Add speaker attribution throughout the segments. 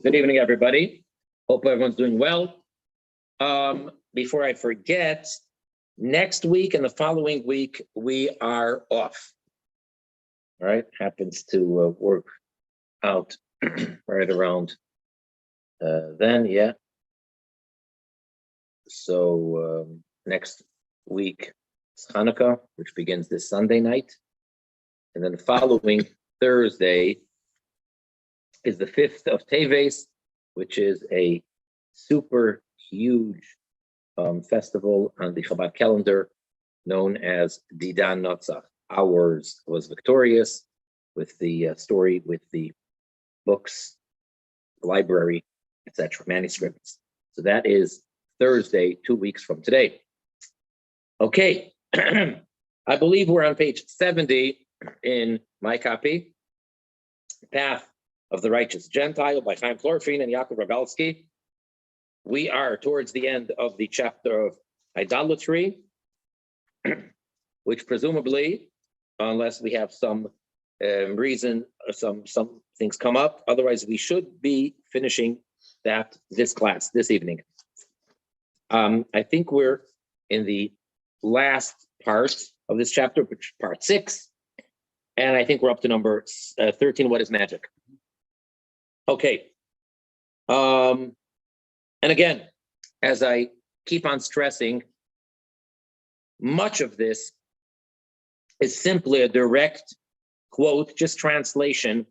Speaker 1: Good evening, everybody. Hope everyone's doing well. Before I forget, next week and the following week, we are off. All right, happens to work out right around then, yeah. So next week is Hanukkah, which begins this Sunday night. And then the following Thursday is the 5th of Teves, which is a super huge festival on the Chabad calendar known as Didan Notzach. Ours was victorious with the story, with the books, library, etc., manuscripts. So that is Thursday, 2 weeks from today. Okay, I believe we're on page 70 in my copy, Path of the Righteous Gentile by Chaim Florfin and Yaakov Ravalsky. We are towards the end of the chapter of idolatry, which presumably, unless we have some reason, some things come up, otherwise we should be finishing this class this evening. I think we're in the last part of this chapter, which part 6, and I think we're up to number 13. What is magic? Okay. And again, as I keep on stressing, much of this is simply a direct quote, just translation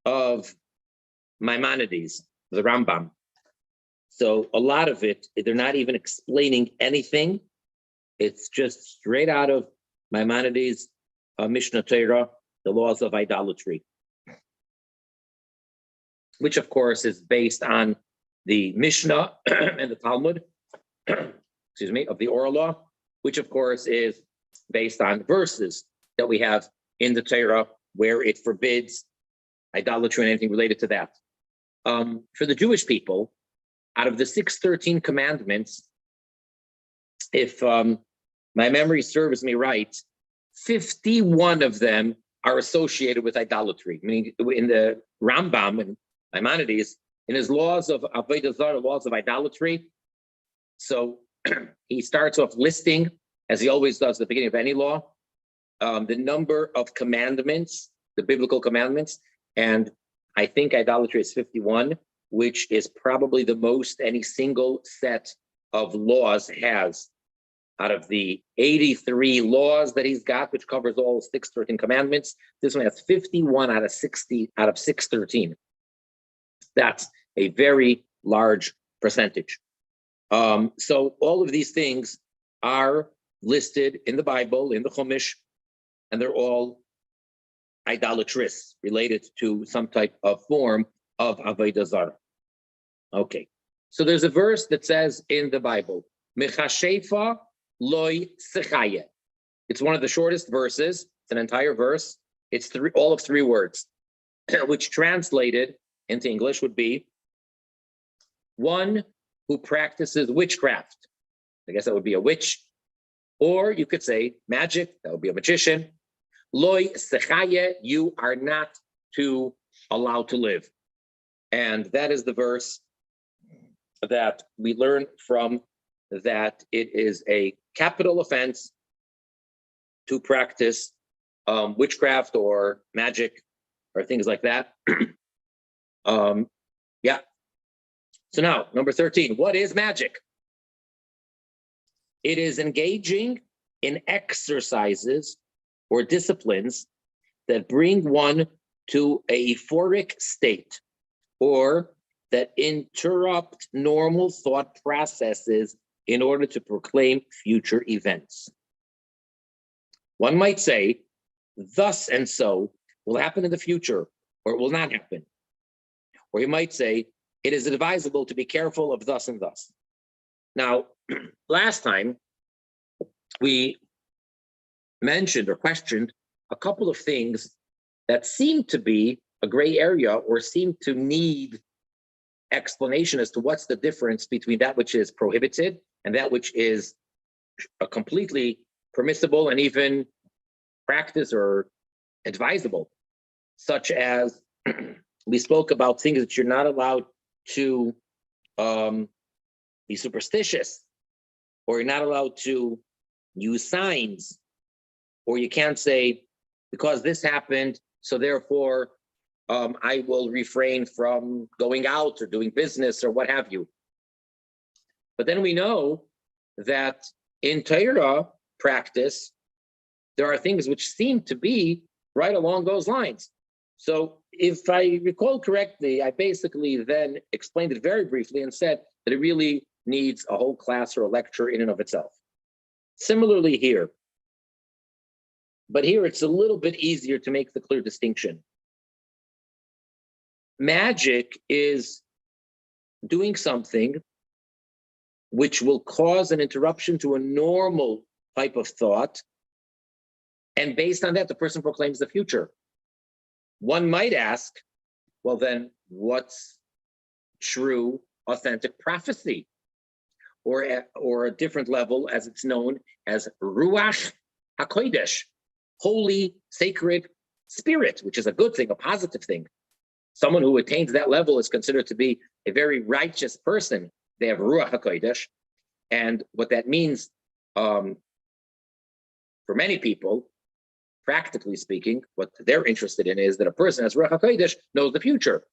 Speaker 1: of Maimonides, the Rambam. So a lot of it, they're not even explaining anything. It's just straight out of Maimonides' Mishnah Torah, the laws of idolatry, which of course is based on the Mishnah and the Talmud, excuse me, of the oral law, which of course is based on verses that we have in the Torah where it forbids idolatry and anything related to that. For the Jewish people, out of the 613 commandments, if my memory serves me right, 51 of them are associated with idolatry. Meaning in the Rambam and Maimonides, in his laws of Avodah Zarah, laws of idolatry, so he starts off listing, as he always does at the beginning of any law, the number of commandments, the biblical commandments, and I think idolatry is 51, which is probably the most any single set of laws has. Out of the 83 laws that he's got, which covers all 613 commandments, this one has 51 out of 60 out of 613. That's a very large percentage. So all of these things are listed in the Bible, in the Chumash, and they're all idolatrous, related to some type of form of Avodah Zarah. Okay, so there's a verse that says in the Bible, Mechashefa loy sechaye. It's one of the shortest verses. It's an entire verse. It's all of 3 words, which translated into English would be one who practices witchcraft. I guess that would be a witch. Or you could say magic, that would be a magician. Loy sechaye, you are not to allow to live. And that is the verse that we learn from, that it is a capital offense to practice witchcraft or magic or things like that. Yeah. So now, number 13, what is magic? It is engaging in exercises or disciplines that bring one to a euphoric state, or that interrupt normal thought processes in order to proclaim future events. One might say, thus and so will happen in the future, or it will not happen. Or you might say, it is advisable to be careful of thus and thus. Now, last time, we mentioned or questioned a couple of things that seem to be a gray area or seem to need explanation as to what's the difference between that which is prohibited and that which is a completely permissible and even practice or advisable, such as we spoke about things that you're not allowed to be superstitious, or you're not allowed to use signs, or you can't say, because this happened, so therefore I will refrain from going out or doing business or what have you. But then we know that in Torah practice, there are things which seem to be right along those lines. So if I recall correctly, I basically then explained it very briefly and said that it really needs a whole class or a lecture in and of itself. Similarly here, but here it's a little bit easier to make the clear distinction. Magic is doing something which will cause an interruption to a normal type of thought, and based on that, the person proclaims the future. One might ask, well then, what's true, authentic prophecy? Or a different level, as it's known as Ruach HaKodesh, holy, sacred spirit, which is a good thing, a positive thing. Someone who attains that level is considered to be a very righteous person. They have Ruach HaKodesh. And what that means for many people, practically speaking, what they're interested in is that a person as Ruach HaKodesh knows the future.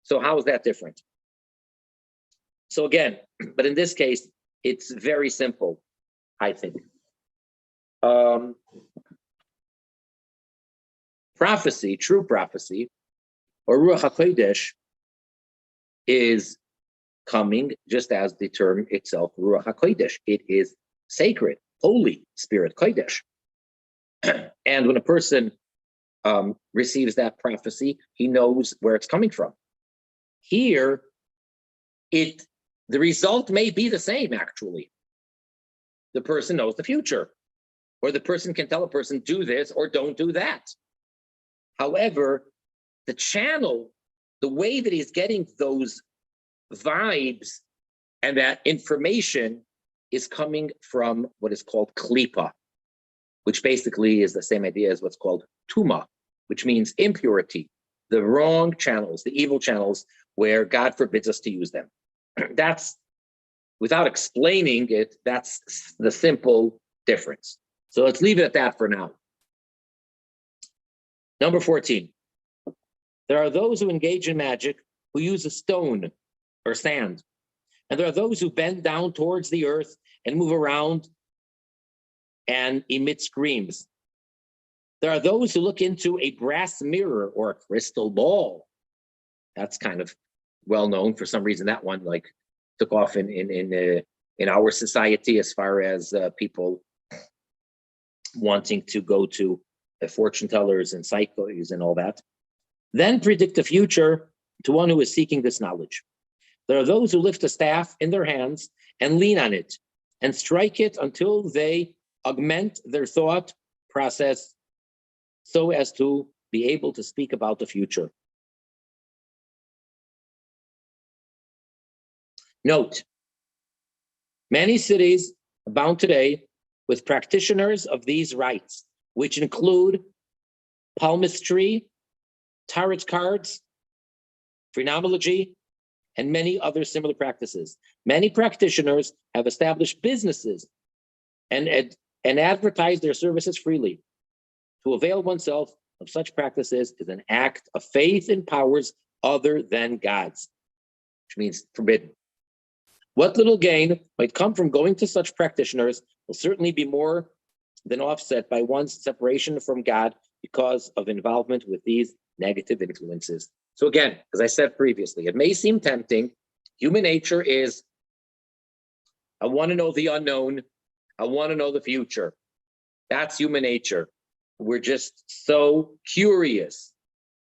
Speaker 1: So how is that different? So again, but in this case, it's very simple, I think. Prophecy, true prophecy, or Ruach HaKodesh, is coming just as the term itself, Ruach HaKodesh. It is sacred, holy spirit, Kodesh. And when a person receives that prophecy, he knows where it's coming from. Here, the result may be the same, actually. The person knows the future, or the person can tell a person, do this or don't do that. However, the channel, the way that he's getting those vibes and that information is coming from what is called klipa, which basically is the same idea as what's called tuma, which means impurity, the wrong channels, the evil channels where God forbids us to use them. That's, without explaining it, that's the simple difference. So let's leave it at that for now. Number 14. There are those who engage in magic who use a stone or sand. And there are those who bend down towards the earth and move around and emit screams. There are those who look into a brass mirror or a crystal ball. That's kind of well known. For some reason, that one like took off in our society as far as people wanting to go to fortune tellers and psychos and all that. Then predict the future to one who is seeking this knowledge. There are those who lift a staff in their hands and lean on it and strike it until they augment their thought process so as to be able to speak about the future. Note, many cities abound today with practitioners of these rites, which include palmistry, tarot cards, phrenology, and many other similar practices. Many practitioners have established businesses and advertise their services freely. To avail oneself of such practices is an act of faith in powers other than God's, which means forbidden. What little gain might come from going to such practitioners will certainly be more than offset by one's separation from God because of involvement with these negative influences. So again, as I said previously, it may seem tempting. Human nature is, I want to know the unknown. I want to know the future. That's human nature. We're just so curious.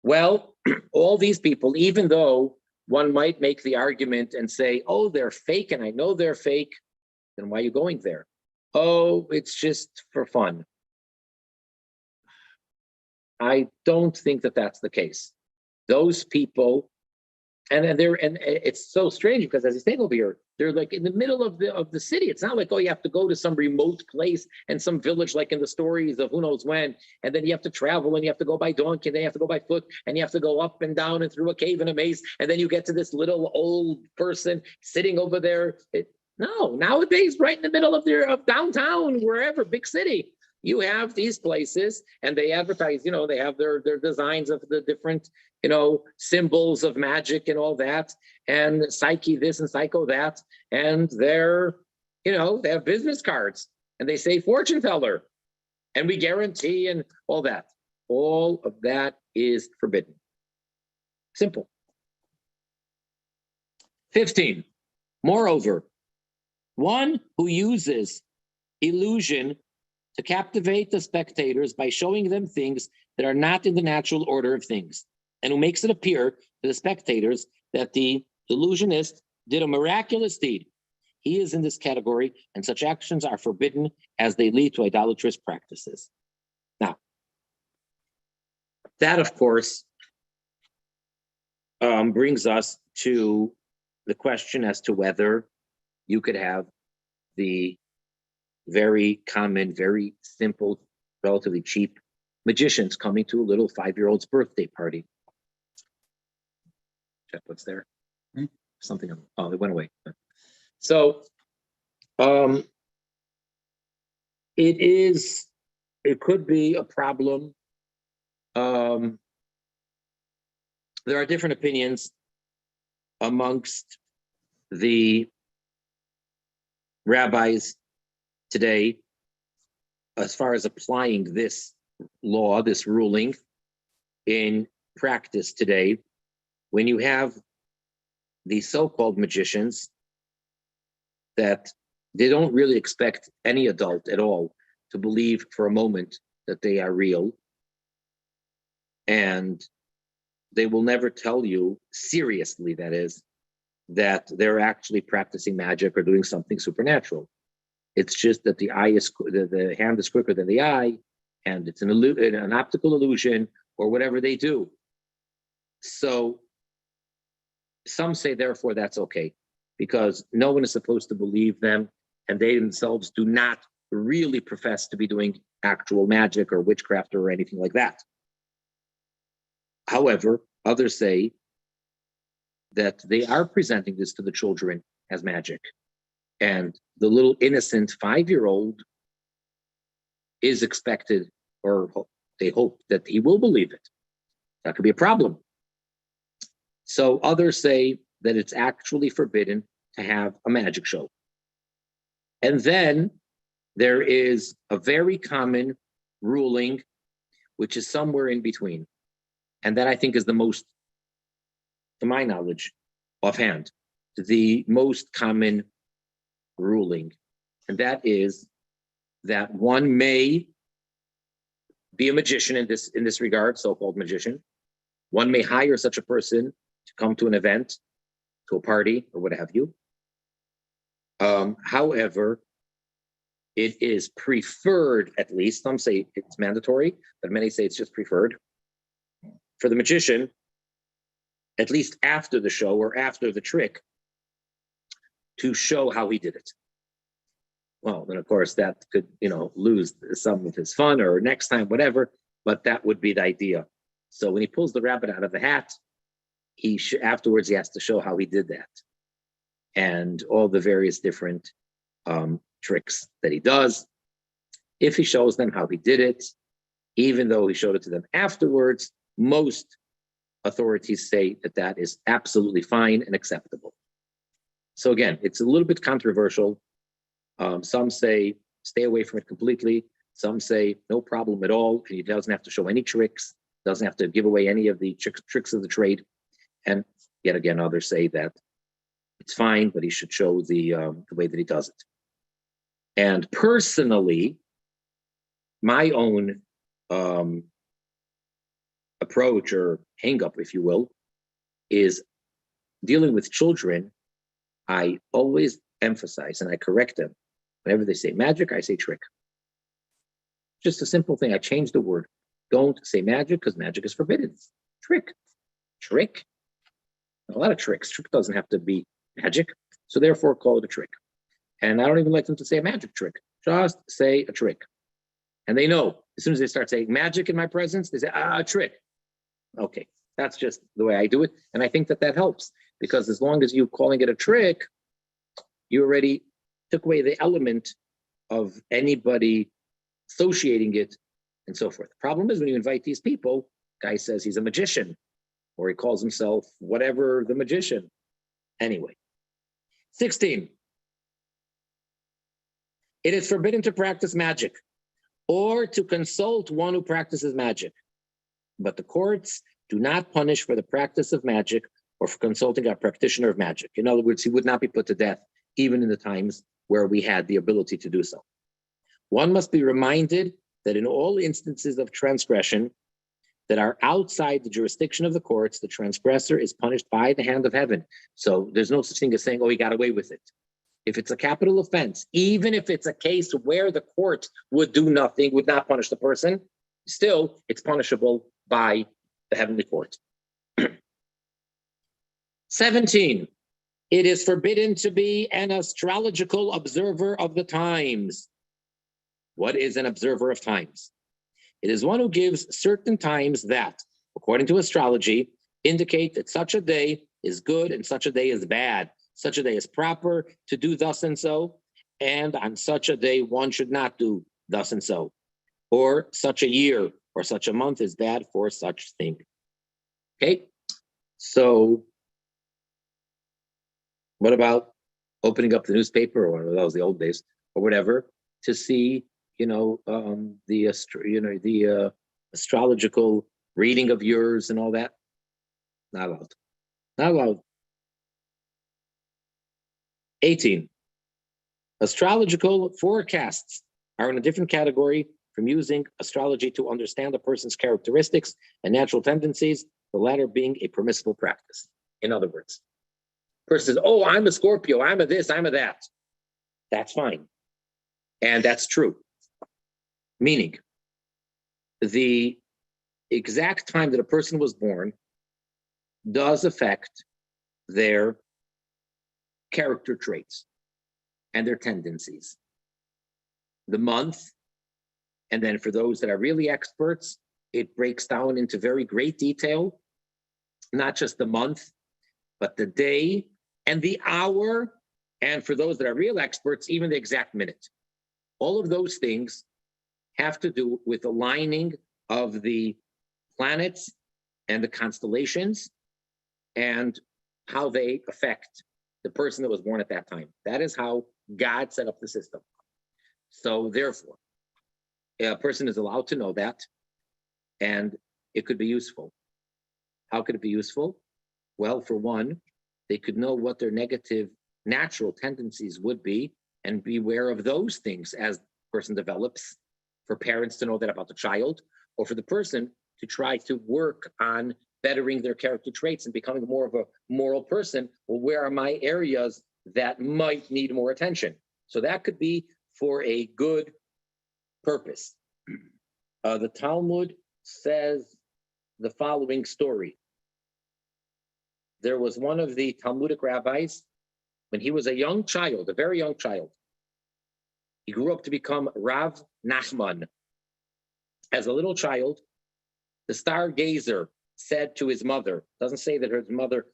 Speaker 1: Well, all these people, even though one might make the argument and say, oh, they're fake and I know they're fake, then why are you going there? Oh, it's just for fun. I don't think that that's the case. Those people And it's so strange because as he's saying over here, they're like in the middle of the city. It's not like, oh, you have to go to some remote place and some village like in the stories of who knows when, and then you have to travel and you have to go by donkey, and then you have to go by foot, and you have to go up and down and through a cave and a maze, and then you get to this little old person sitting over there. No, nowadays, right in the middle of downtown, wherever, big city, you have these places, and they advertise, they have their designs of the different, symbols of magic and all that, and psyche this and psycho that, and they have business cards, and they say fortune teller, and we guarantee, and all that. All of that is forbidden. Simple. 15. Moreover, one who uses illusion to captivate the spectators by showing them things that are not in the natural order of things, and who makes it appear to the spectators that the illusionist did a miraculous deed. He is in this category, and such actions are forbidden as they lead to idolatrous practices. Now, that, of course, brings us to the question as to whether you could have the very common, very simple, relatively cheap magicians coming to a little 5-year-old's birthday party. Check what's there. Something. Oh, it went away. So, it could be a problem. There are different opinions amongst the rabbis today as far as applying this law, this ruling in practice today. When you have these so-called magicians that they don't really expect any adult at all to believe for a moment that they are real, and they will never tell you seriously, that is, that they're actually practicing magic or doing something supernatural. It's just that the hand is quicker than the eye, and it's an optical illusion or whatever they do. So some say, therefore, that's okay, because no one is supposed to believe them, and they themselves do not really profess to be doing actual magic or witchcraft or anything like that. However, others say that they are presenting this to the children as magic, and the little innocent 5-year-old is expected, or they hope that he will believe it. That could be a problem. So others say that it's actually forbidden to have a magic show. And then there is a very common ruling, which is somewhere in between. And that, I think, is the most, to my knowledge, offhand, the most common ruling. And that is that one may be a magician in this regard, so-called magician. One may hire such a person to come to an event, to a party, or what have you. However, it is preferred, at least, some say it's mandatory, but many say it's just preferred, for the magician, at least after the show or after the trick, to show how he did it. Well, then, of course, that could, lose some of his fun, or next time, whatever, but that would be the idea. So when he pulls the rabbit out of the hat, afterwards he has to show how he did that, and all the various different tricks that he does. If he shows them how he did it, even though he showed it to them afterwards, most authorities say that that is absolutely fine and acceptable. So again, it's a little bit controversial. Some say stay away from it completely. Some say no problem at all. He doesn't have to show any tricks, doesn't have to give away any of the tricks of the trade. And yet again, others say that it's fine, but he should show the way that he does it. And personally, my own approach, or hang-up, if you will, is dealing with children. I always emphasize, and I correct them. Whenever they say magic, I say trick. Just a simple thing. I change the word. Don't say magic, because magic is forbidden. Trick. Trick. A lot of tricks. Trick doesn't have to be magic. So therefore, call it a trick. And I don't even like them to say a magic trick. Just say a trick. And they know, as soon as they start saying magic in my presence, they say, a trick. Okay, that's just the way I do it. And I think that that helps, because as long as you calling it a trick, you already took away the element of anybody associating it and so forth. The problem is when you invite these people, guy says he's a magician, or he calls himself whatever, the magician. Anyway, 16. It is forbidden to practice magic or to consult one who practices magic. But the courts do not punish for the practice of magic or for consulting a practitioner of magic. In other words, he would not be put to death, even in the times where we had the ability to do so. One must be reminded that in all instances of transgression that are outside the jurisdiction of the courts, the transgressor is punished by the hand of heaven. So there's no such thing as saying, oh, he got away with it. If it's a capital offense, even if it's a case where the court would do nothing, would not punish the person, still it's punishable by the heavenly court. 17, it is forbidden to be an astrological observer of the times. What is an observer of times? It is one who gives certain times that, according to astrology, indicate that such a day is good and such a day is bad. Such a day is proper to do thus and so, and on such a day one should not do thus and so. Or such a year or such a month is bad for such thing. Okay, so what about opening up the newspaper, or that was the old days, or whatever, to see, the astrological reading of yours and all that? Not allowed. Not allowed. 18. Astrological forecasts are in a different category from using astrology to understand a person's characteristics and natural tendencies, the latter being a permissible practice. In other words, person says, oh, I'm a Scorpio, I'm a this, I'm a that. That's fine. And that's true. Meaning, the exact time that a person was born does affect their character traits and their tendencies. The month, and then for those that are really experts, it breaks down into very great detail, not just the month, but the day and the hour, and for those that are real experts, even the exact minute. All of those things have to do with aligning of the planets and the constellations and how they affect the person that was born at that time. That is how God set up the system. So therefore, a person is allowed to know that, and it could be useful. How could it be useful? Well, for one, they could know what their negative natural tendencies would be and be aware of those things as the person develops, for parents to know that about the child, or for the person to try to work on bettering their character traits and becoming more of a moral person. Well, where are my areas that might need more attention? So that could be for a good purpose. The Talmud says the following story. There was one of the Talmudic rabbis, when he was a young child, a very young child. He grew up to become Rav Nachman. As a little child, the stargazer said to his mother, doesn't say that his mother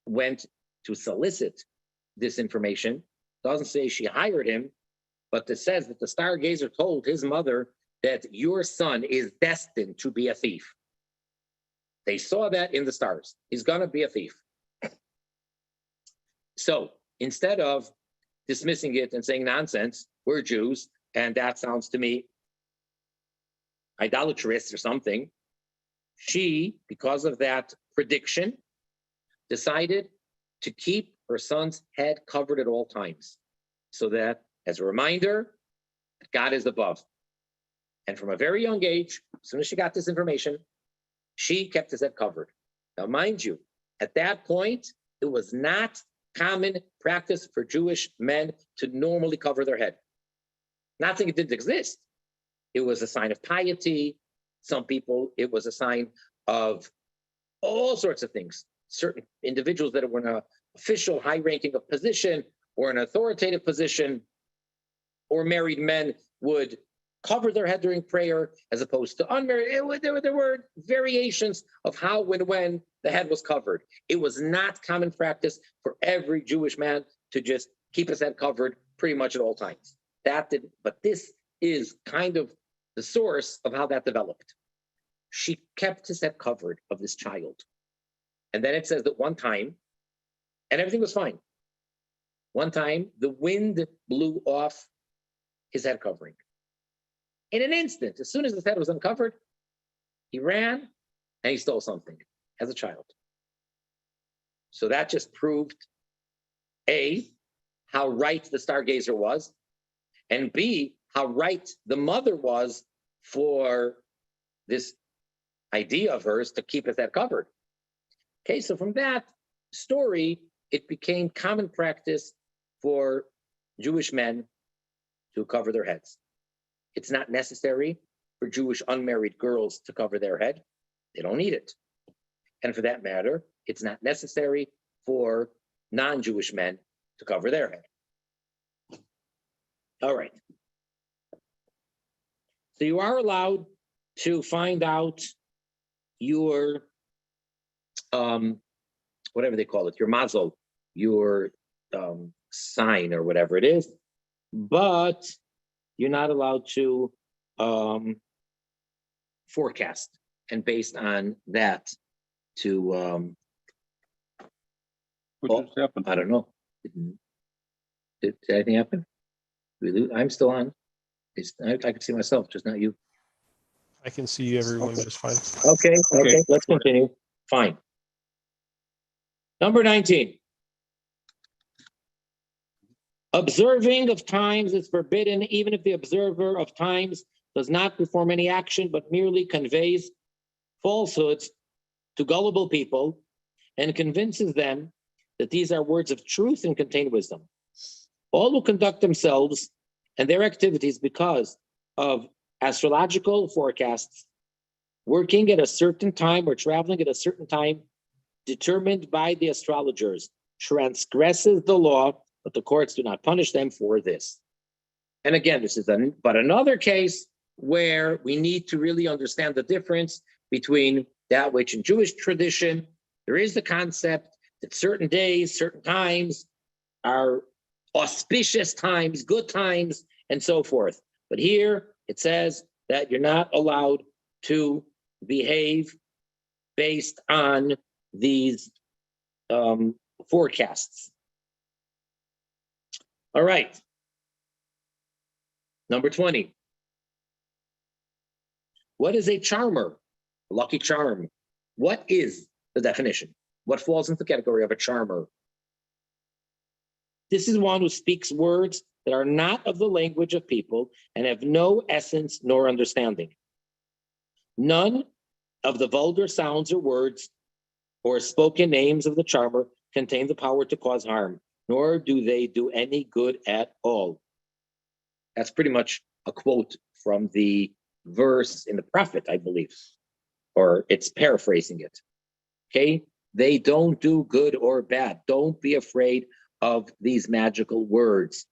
Speaker 1: went to solicit this information, doesn't say she hired him, but it says that the stargazer told his mother that your son is destined to be a thief. They saw that in the stars. He's gonna be a thief. So instead of dismissing it and saying nonsense, we're Jews, and that sounds to me idolatrous or something, she, because of that prediction, decided to keep her son's head covered at all times, so that, as a reminder, God is above. And from a very young age, as soon as she got this information, she kept his head covered. Now, mind you, at that point, it was not common practice for Jewish men to normally cover their head. Not saying it didn't exist. It was a sign of piety. Some people, it was a sign of all sorts of things. certain individuals that were in an official high-ranking of position or an authoritative position, or married men would cover their head during prayer as opposed to unmarried. There were variations of how, when the head was covered. It was not common practice for every Jewish man to just keep his head covered pretty much at all times. But this is kind of the source of how that developed. She kept his head covered of this child. And then it says that one time, and everything was fine. One time, the wind blew off his head covering. In an instant, as soon as his head was uncovered, he ran and he stole something as a child. So that just proved, A, how right the stargazer was, and B, how right the mother was for this idea of hers to keep his head covered. Okay, so from that story, it became common practice for Jewish men to cover their heads. It's not necessary for Jewish unmarried girls to cover their head. They don't need it. And for that matter, it's not necessary for non-Jewish men to cover their head. All right. So you are allowed to find out your, whatever they call it, your mazel, your sign or whatever it is, but you're not allowed to forecast and based on that to
Speaker 2: What just happened?
Speaker 1: I don't know. Did anything happen? I'm still on. I can see myself, just not you.
Speaker 3: I can see everyone just fine.
Speaker 1: Okay, let's continue. Fine. Number 19. Observing of times is forbidden, even if the observer of times does not perform any action, but merely conveys falsehoods to gullible people and convinces them that these are words of truth and contain wisdom. All who conduct themselves and their activities because of astrological forecasts, working at a certain time or traveling at a certain time determined by the astrologers, transgresses the law, but the courts do not punish them for this. And again, this is but another case where we need to really understand the difference between that which in Jewish tradition, there is the concept that certain days, certain times are auspicious times, good times, and so forth. But here it says that you're not allowed to behave based on these forecasts. All right. Number 20. What is a charmer? A lucky charm. What is the definition? What falls into the category of a charmer? This is one who speaks words that are not of the language of people and have no essence nor understanding. None of the vulgar sounds or words or spoken names of the charmer contain the power to cause harm, nor do they do any good at all. That's pretty much a quote from the verse in the prophet, I believe, or it's paraphrasing it. Okay? They don't do good or bad. Don't be afraid of these magical words.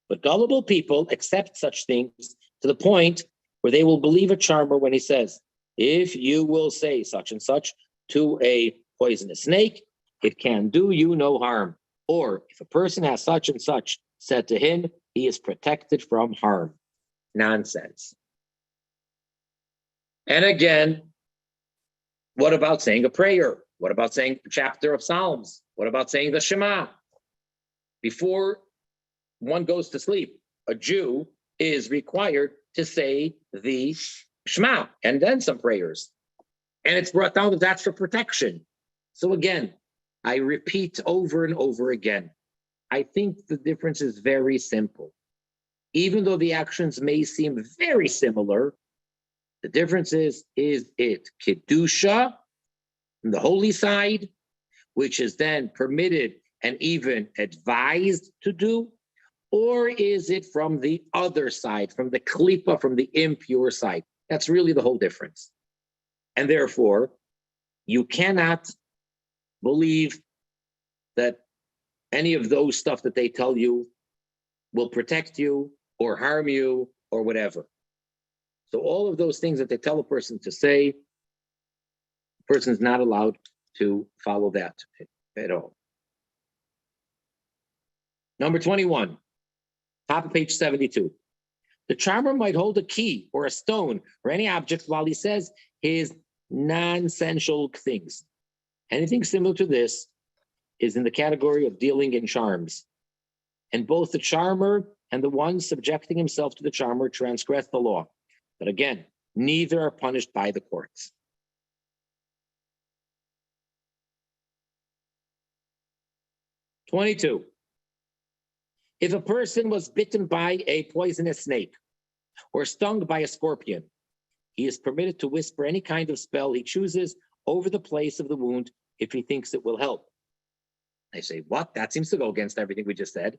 Speaker 1: But gullible people accept such things to the point where they will believe a charmer when he says, if you will say such and such to a poisonous snake, it can do you no harm. Or if a person has such and such said to him, he is protected from harm. Nonsense. And again, what about saying a prayer? What about saying a chapter of Psalms? What about saying the Shema? Before one goes to sleep, a Jew is required to say the Shema and then some prayers. And it's brought down that that's for protection. So again, I repeat over and over again, I think the difference is very simple. Even though the actions may seem very similar, the difference is it Kedusha, from the holy side, which is then permitted and even advised to do, or is it from the other side, from the klipa, from the impure side? That's really the whole difference. And therefore, you cannot believe that any of those stuff that they tell you will protect you or harm you or whatever. So all of those things that they tell a person to say, the person's not allowed to follow that at all. Number 21, top of page 72. The charmer might hold a key or a stone or any object while he says his nonsensical things. Anything similar to this is in the category of dealing in charms. And both the charmer and the one subjecting himself to the charmer transgress the law. But again, neither are punished by the courts. "22. If a person was bitten by a poisonous snake or stung by a scorpion, he is permitted to whisper any kind of spell he chooses over the place of the wound if he thinks it will help. I say, what? That seems to go against everything we just said.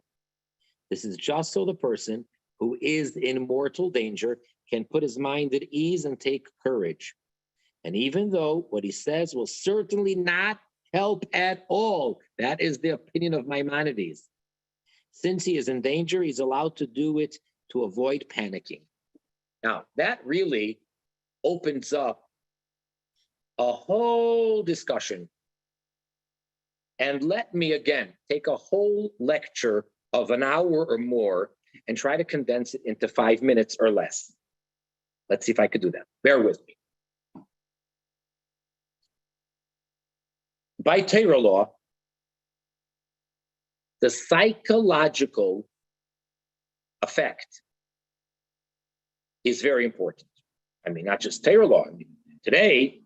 Speaker 1: This is just so the person who is in mortal danger can put his mind at ease and take courage. And even though what he says will certainly not help at all, that is the opinion of Maimonides. Since he is in danger, he's allowed to do it to avoid panicking. Now, that really opens up a whole discussion. And let me again take a whole lecture of an hour or more and try to condense it into 5 minutes or less. Let's see if I could do that. Bear with me. By Torah law, the psychological effect is very important. I mean, not just Torah law. I mean, today,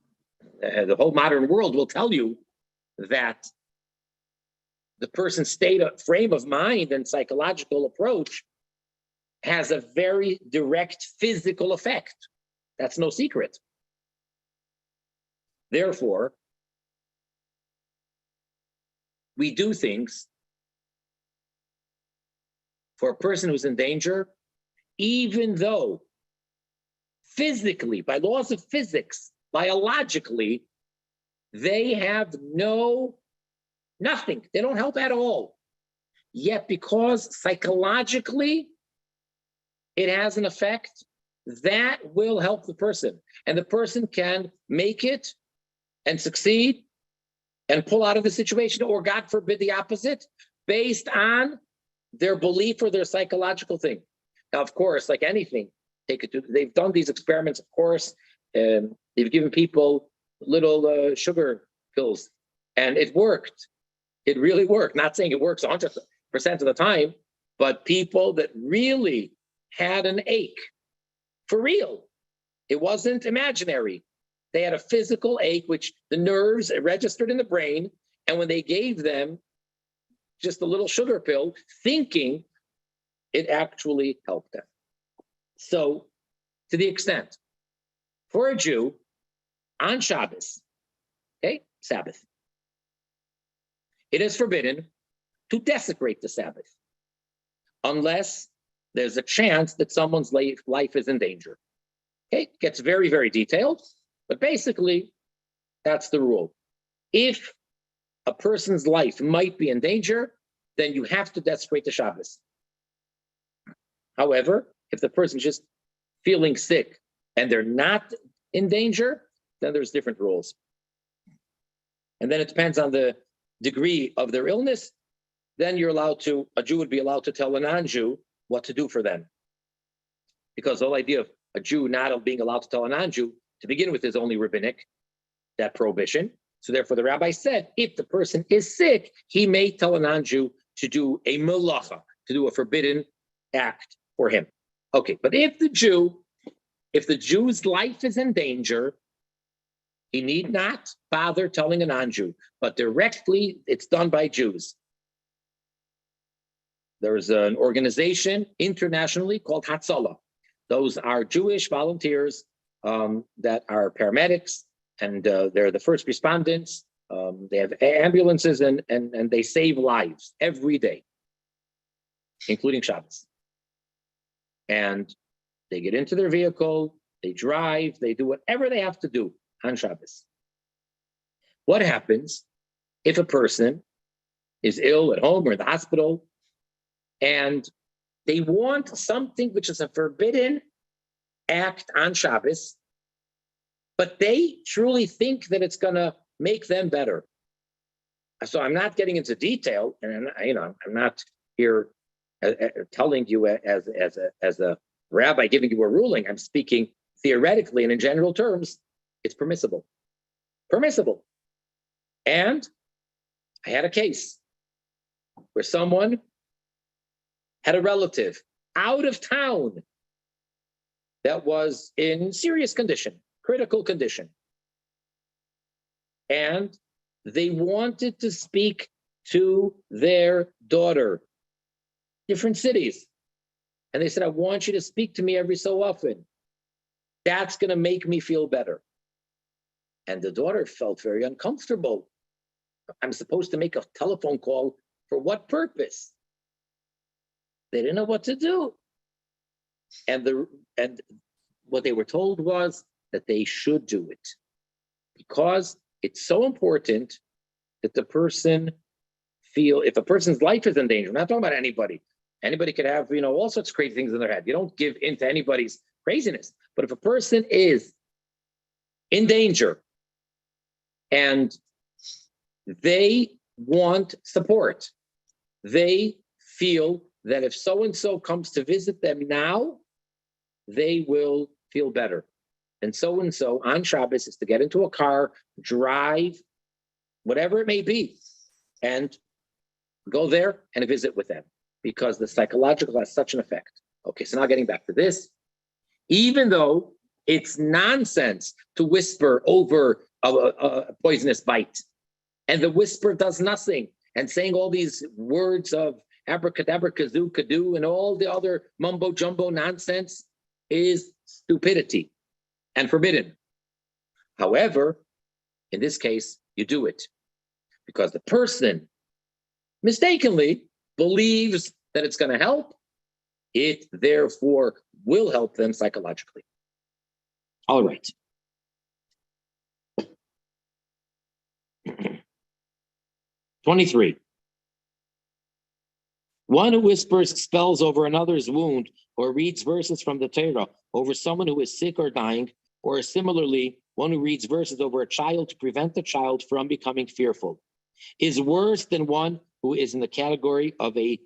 Speaker 1: the whole modern world will tell you that the person's state of frame of mind and psychological approach has a very direct physical effect. That's no secret. Therefore, we do things for a person who's in danger, even though physically, by laws of physics, biologically, they have nothing. They don't help at all. Yet because psychologically it has an effect, that will help the person. And the person can make it and succeed and pull out of the situation, or God forbid the opposite, based on their belief or their psychological thing. Now, of course, like anything, they've done these experiments, of course, and they've given people little sugar pills, and it worked. It really worked. Not saying it works 100% of the time, but people that really had an ache, for real, it wasn't imaginary. They had a physical ache, which the nerves registered in the brain, and when they gave them just a little sugar pill, thinking it actually helped them. So, to the extent, for a Jew, on Shabbos, okay, Sabbath, it is forbidden to desecrate the Sabbath unless there's a chance that someone's life is in danger. Okay, it gets very, very detailed, but basically, that's the rule. If a person's life might be in danger, then you have to desecrate the Shabbos. However, if the person's just feeling sick and they're not in danger, then there's different rules. And then it depends on the degree of their illness. Then a Jew would be allowed to tell a non-Jew what to do for them. Because the whole idea of a Jew not being allowed to tell a non-Jew to begin with is only rabbinic, that prohibition. So therefore the rabbi said, if the person is sick, he may tell a non-Jew to do a melacha, to do a forbidden act for him. Okay, but if the Jew's life is in danger, he need not bother telling a non-Jew, but directly it's done by Jews. There is an organization internationally called Hatzalah. Those are Jewish volunteers that are paramedics, and they're the first respondents. They have ambulances and they save lives every day, including Shabbos. And they get into their vehicle, they drive, they do whatever they have to do on Shabbos. What happens if a person is ill at home or in the hospital, and they want something which is a forbidden act on Shabbos, but they truly think that it's going to make them better. So I'm not getting into detail, and I'm not here telling you as a rabbi giving you a ruling. I'm speaking theoretically and in general terms. It's permissible. And I had a case where someone had a relative out of town that was in serious condition, critical condition. And they wanted to speak to their daughter, different cities. And they said, I want you to speak to me every so often. That's going to make me feel better. And the daughter felt very uncomfortable. I'm supposed to make a telephone call for what purpose? They didn't know what to do. And what they were told was that they should do it because it's so important that the person feel, if a person's life is in danger, I'm not talking about anybody. Anybody could have, all sorts of crazy things in their head. You don't give in to anybody's craziness. But if a person is in danger and they want support, they feel that if so-and-so comes to visit them now, they will feel better. And so-and-so on Shabbos is to get into a car, drive, whatever it may be, and go there and visit with them because the psychological has such an effect. Okay, so now getting back to this, even though it's nonsense to whisper over a poisonous bite, and the whisper does nothing, and saying all these words of abracadabra, kazoo, kadoo, and all the other mumbo jumbo nonsense is stupidity and forbidden. However, in this case, you do it because the person mistakenly believes that it's going to help. It therefore will help them psychologically. All right. (23) One who whispers spells over another's wound or reads verses from the Torah over someone who is sick or dying, or similarly, one who reads verses over a child to prevent the child from becoming fearful, is worse than one who is in the category of a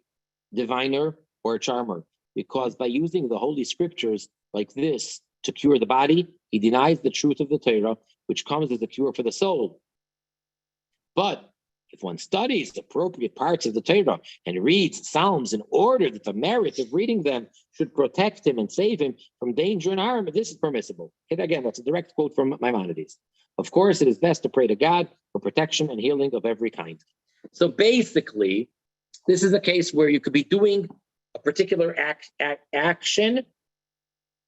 Speaker 1: diviner or a charmer, because by using the holy scriptures like this to cure the body, he denies the truth of the Torah, which comes as a cure for the soul. But if one studies appropriate parts of the Torah and reads Psalms in order that the merit of reading them should protect him and save him from danger and harm, this is permissible. And again, that's a direct quote from Maimonides. Of course, it is best to pray to God for protection and healing of every kind. So basically, this is a case where you could be doing a particular action,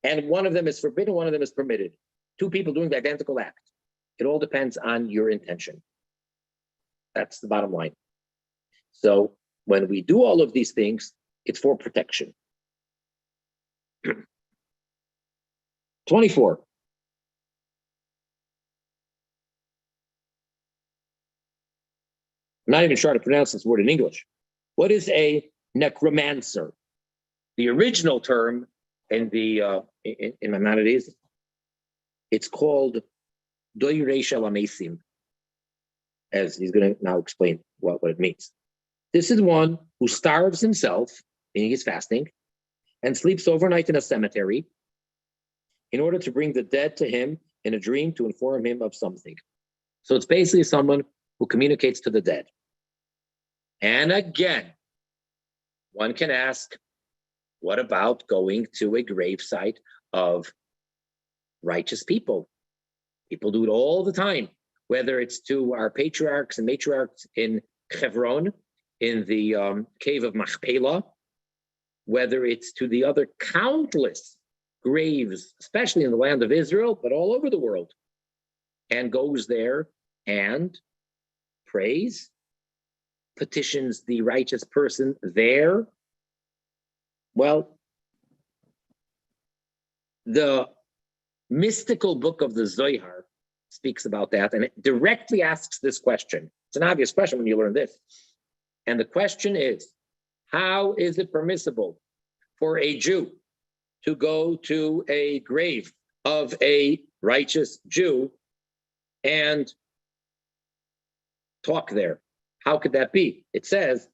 Speaker 1: and one of them is forbidden, one of them is permitted. Two people doing the identical act. It all depends on your intention. That's the bottom line. So when we do all of these things, it's for protection. 24. I'm not even sure how to pronounce this word in English. What is a necromancer? The original term in Maimonides, it's called doirei shel hamesim, as he's going to now explain what it means. This is one who starves himself, meaning he's fasting, and sleeps overnight in a cemetery in order to bring the dead to him in a dream to inform him of something. So it's basically someone who communicates to the dead. And again, one can ask, what about going to a gravesite of righteous people? People do it all the time, whether it's to our patriarchs and matriarchs in Hebron, in the cave of Machpelah, whether it's to the other countless graves, especially in the land of Israel, but all over the world, and goes there and prays, petitions the righteous person there. Well, the mystical book of the Zohar speaks about that, and it directly asks this question. It's an obvious question when you learn this. And the question is, how is it permissible for a Jew to go to a grave of a righteous Jew and talk there? How could that be? It says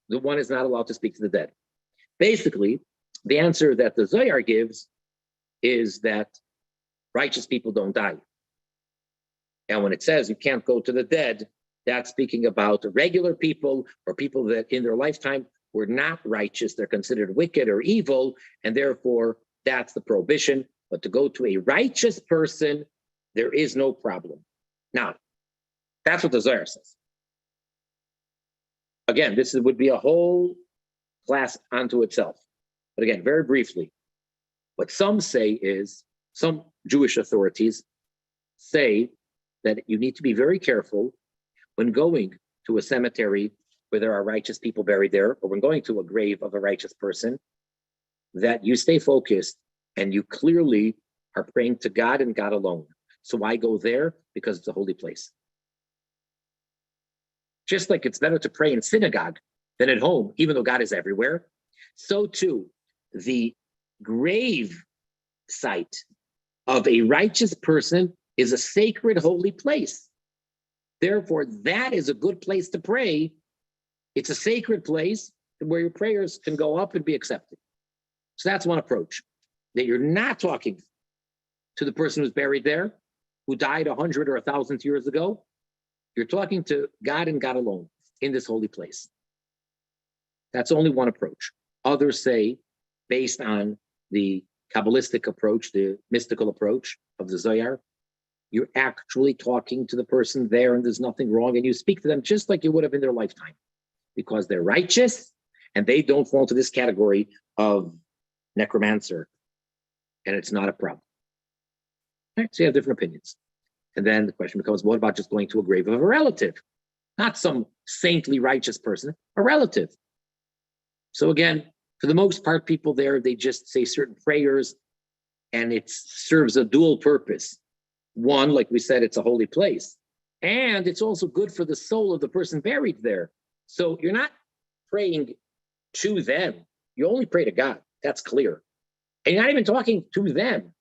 Speaker 1: the one is not allowed to speak to the dead. Basically, the answer that the Zohar gives is that righteous people don't die. And when it says you can't go to the dead, that's speaking about regular people or people that in their lifetime were not righteous. They're considered wicked or evil, and therefore that's the prohibition. But to go to a righteous person, there is no problem. Now, that's what the Zohar says. Again, this would be a whole class unto itself. But again, very briefly, what some say is, some Jewish authorities say that you need to be very careful when going to a cemetery where there are righteous people buried there, or when going to a grave of a righteous person, that you stay focused and you clearly are praying to God and God alone. So why go there? Because it's a holy place. Just like it's better to pray in synagogue than at home, even though God is everywhere, so too, the grave site of a righteous person is a sacred, holy place. Therefore, that is a good place to pray. It's a sacred place where your prayers can go up and be accepted. So that's one approach, that you're not talking to the person who's buried there, who died 100 or 1,000 years ago. You're talking to God and God alone in this holy place. That's only one approach. Others say, based on the Kabbalistic approach, the mystical approach of the Zohar, you're actually talking to the person there and there's nothing wrong, and you speak to them just like you would have in their lifetime, because they're righteous and they don't fall into this category of necromancer, and it's not a problem. Right? So you have different opinions. And then the question becomes, what about just going to a grave of a relative? Not some saintly righteous person, a relative. So again, for the most part, people there, they just say certain prayers, and it serves a dual purpose. One, like we said, it's a holy place. And it's also good for the soul of the person buried there. So you're not praying to them. You only pray to God. That's clear. And you're not even talking to them,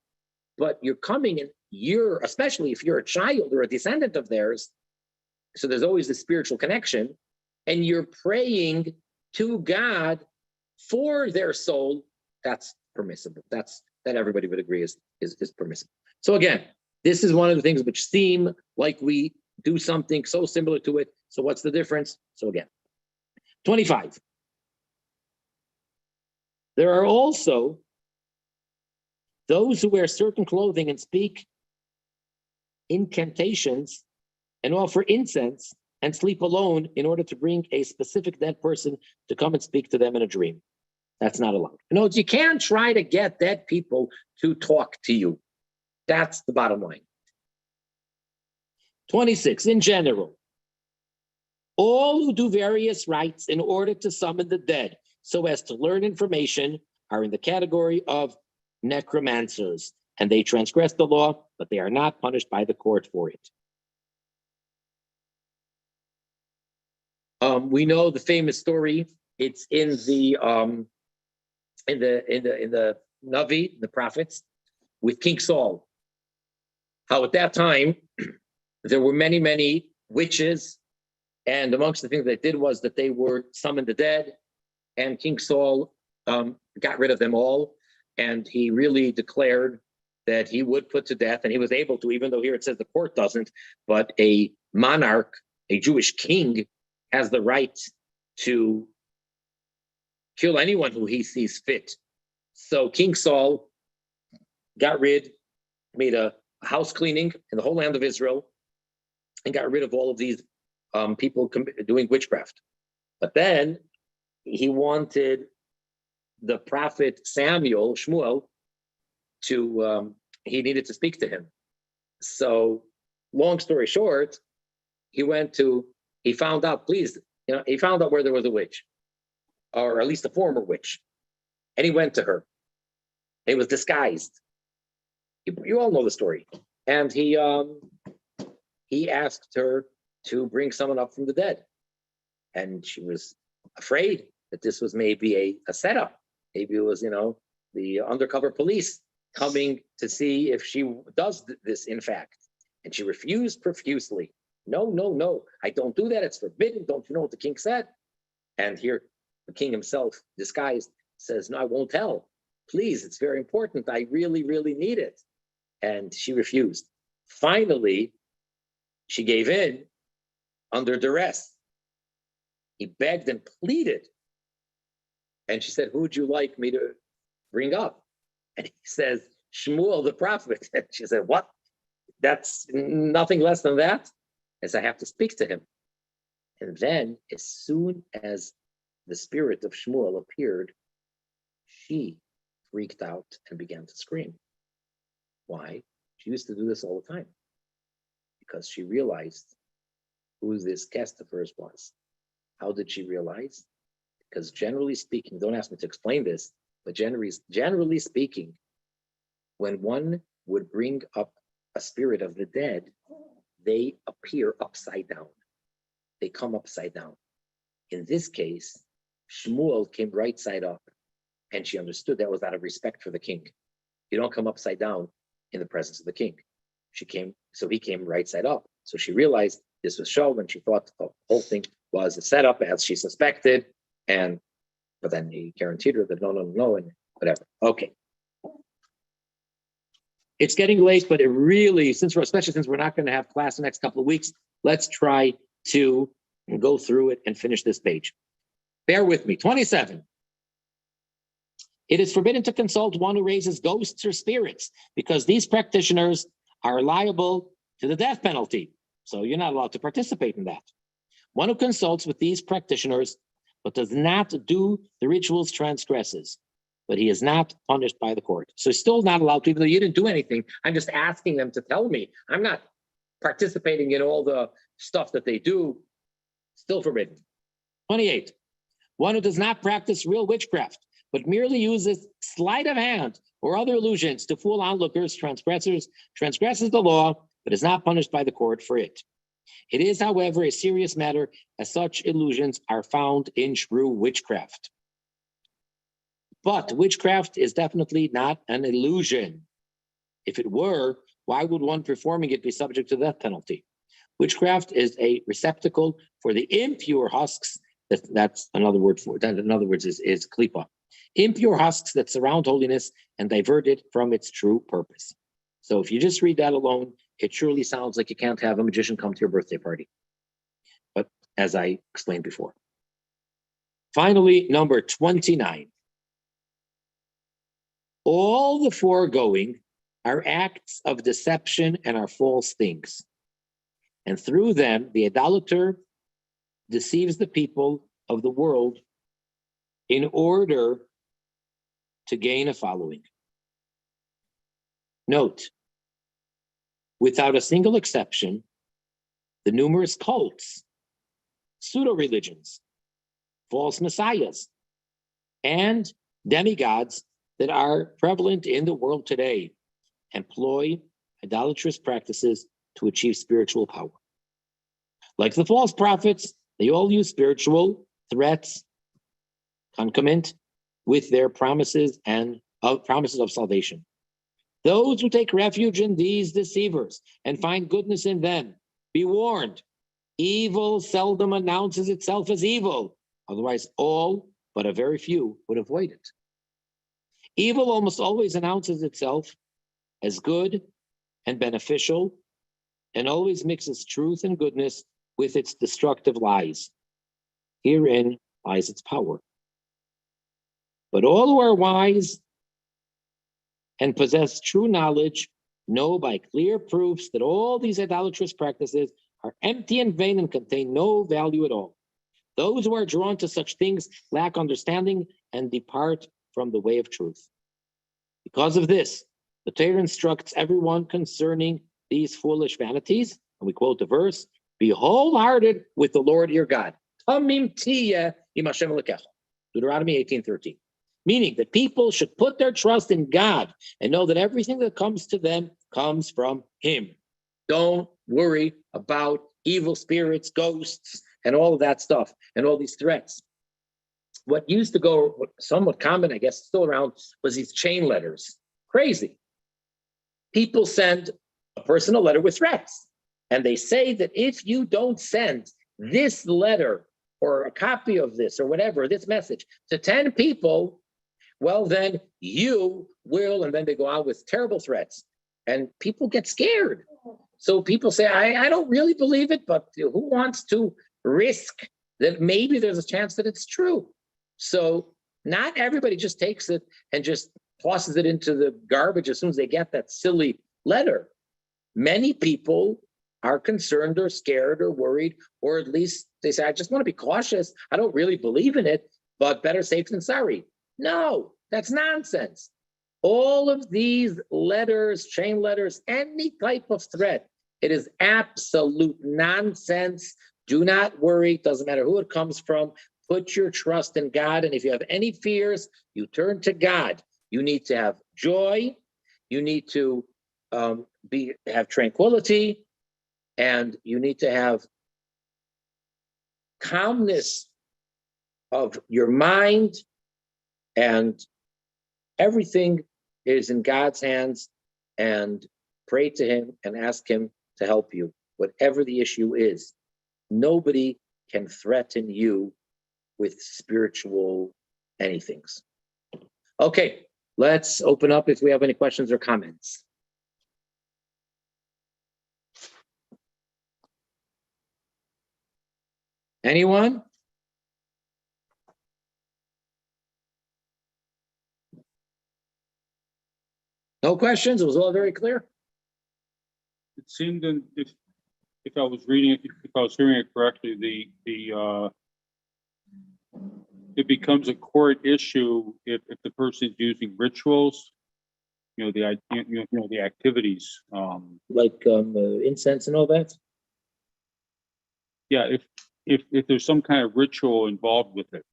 Speaker 1: but you're coming and you're, especially if you're a child or a descendant of theirs, so there's always a spiritual connection, and you're praying to God for their soul. That's permissible. That everybody would agree is permissible. So again, this is one of the things which seem like we do something so similar to it. So what's the difference? So again, 25. There are also those who wear certain clothing and speak incantations and offer incense and sleep alone in order to bring a specific dead person to come and speak to them in a dream. That's not allowed. You can't try to get dead people to talk to you. That's the bottom line. 26, in general, all who do various rites in order to summon the dead so as to learn information are in the category of necromancers, and they transgress the law, but they are not punished by the court for it. We know the famous story. It's in the Navi, the prophets, with King Saul. How at that time there were many, many witches, and amongst the things they did was that they were summoned the dead, and King Saul got rid of them all, and he really declared that he would put to death, and he was able to, even though here it says the court doesn't, but a monarch, a Jewish king, has the right to kill anyone who he sees fit. So King Saul made a house cleaning in the whole land of Israel, and got rid of all of these people doing witchcraft. But then he wanted the prophet Shmuel, he needed to speak to him. So long story short, he found out where there was a witch, or at least a former witch. And he went to her. He was disguised. You all know the story. And he he asked her to bring someone up from the dead. And she was afraid that this was maybe a setup. Maybe it was, the undercover police coming to see if she does this in fact. And she refused profusely. No, I don't do that. It's forbidden. Don't you know what the king said? And here the king himself, disguised, says, no, I won't tell. Please, it's very important. I really, really need it. And she refused. Finally, she gave in under duress. He begged and pleaded. And she said, who would you like me to bring up? And he says, Shmuel the prophet. And she said, what? That's nothing less than that? As I have to speak to him. And then, as soon as the spirit of Shmuel appeared, she freaked out and began to scream. Why? She used to do this all the time. Because she realized who this guest of hers was. How did she realize? Because generally speaking, don't ask me to explain this, but generally speaking, when one would bring up a spirit of the dead, they appear upside down. They come upside down. In this case, Shmuel came right side up, and she understood that was out of respect for the king. You don't come upside down in the presence of the king. He came right side up. So she realized this was shown, and she thought the whole thing was a setup, as she suspected. But then he guaranteed her that no, and whatever. Okay. It's getting late, but it really, especially since we're not going to have class the next couple of weeks, let's try to go through it and finish this page. Bear with me. 27. It is forbidden to consult one who raises ghosts or spirits, because these practitioners are liable to the death penalty. So you're not allowed to participate in that. One who consults with these practitioners but does not do the rituals transgresses, but he is not punished by the court. So still not allowed to, even though you didn't do anything. I'm just asking them to tell me. I'm not participating in all the stuff that they do. Still forbidden. 28. One who does not practice real witchcraft, but merely uses sleight of hand or other illusions to fool onlookers, transgresses the law, but is not punished by the court for it. It is, however, a serious matter, as such illusions are found in true witchcraft. But witchcraft is definitely not an illusion. If it were, why would one performing it be subject to the death penalty? Witchcraft is a receptacle for the impure husks. That's another word for it. In other words, is klipa. Impure husks that surround holiness and divert it from its true purpose. So if you just read that alone, it surely sounds like you can't have a magician come to your birthday party. But as I explained before. Finally, number 29. All the foregoing are acts of deception and are false things. And through them, the idolater deceives the people of the world in order to gain a following. Note, without a single exception, the numerous cults, pseudo-religions, false messiahs, and demigods that are prevalent in the world today employ idolatrous practices to achieve spiritual power. Like the false prophets, they all use spiritual threats, concomitant with their promises of salvation. Those who take refuge in these deceivers and find goodness in them, be warned, evil seldom announces itself as evil. Otherwise, all but a very few would avoid it. Evil almost always announces itself as good and beneficial, and always mixes truth and goodness with its destructive lies. Herein lies its power. But all who are wise and possess true knowledge know by clear proofs that all these idolatrous practices are empty and vain and contain no value at all. Those who are drawn to such things lack understanding and depart from the way of truth. Because of this, the Torah instructs everyone concerning these foolish vanities, and we quote the verse, be wholehearted with the Lord your God. Tamim tiyeh im Hashem Elokecha. Deuteronomy 18:13. Meaning that people should put their trust in God and know that everything that comes to them comes from Him. Don't worry about evil spirits, ghosts, and all of that stuff, and all these threats. What used to go somewhat common, I guess, still around, was these chain letters. Crazy. People send a personal letter with threats, and they say that if you don't send this letter or a copy of this or whatever, this message to 10 people, well, then you will, and then they go out with terrible threats, and people get scared. So people say, I don't really believe it, but who wants to risk that maybe there's a chance that it's true? So not everybody just takes it and just tosses it into the garbage as soon as they get that silly letter. Many people are concerned or scared or worried, or at least they say, I just want to be cautious. I don't really believe in it, but better safe than sorry. No, that's nonsense. All of these letters, chain letters, any type of threat, it is absolute nonsense. Do not worry. It doesn't matter who it comes from. Put your trust in God. And if you have any fears, you turn to God. You need to have joy. You need to have tranquility. And you need to have calmness of your mind, and everything is in God's hands, and pray to him and ask him to help you, whatever the issue is. Nobody can threaten you with spiritual anythings. Okay, let's open up if we have any questions or comments. Anyone? No questions? It was all very clear.
Speaker 2: It seemed that if I was reading it, if I was hearing it correctly, it becomes a court issue if the person's using rituals, the activities.
Speaker 1: Like incense and all that?
Speaker 2: Yeah, if there's some kind of ritual involved with it.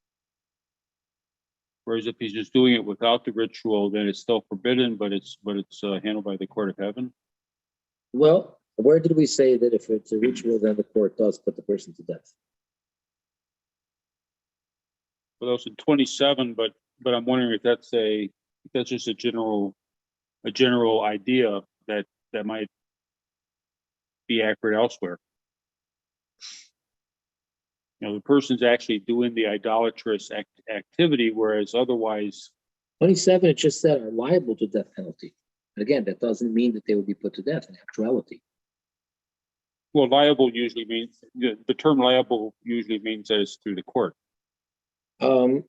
Speaker 2: Whereas if he's just doing it without the ritual, then it's still forbidden, but it's handled by the court of heaven.
Speaker 1: Well, where did we say that if it's a ritual, then the court does put the person to death?
Speaker 2: Well, that was in 27, but I'm wondering if that's just a general idea that might be accurate elsewhere. The person's actually doing the idolatrous activity, whereas otherwise.
Speaker 1: 27, it just said are liable to death penalty. And again, that doesn't mean that they would be put to death in actuality.
Speaker 2: Well, liable usually means, the term liable usually means that it's through the court. I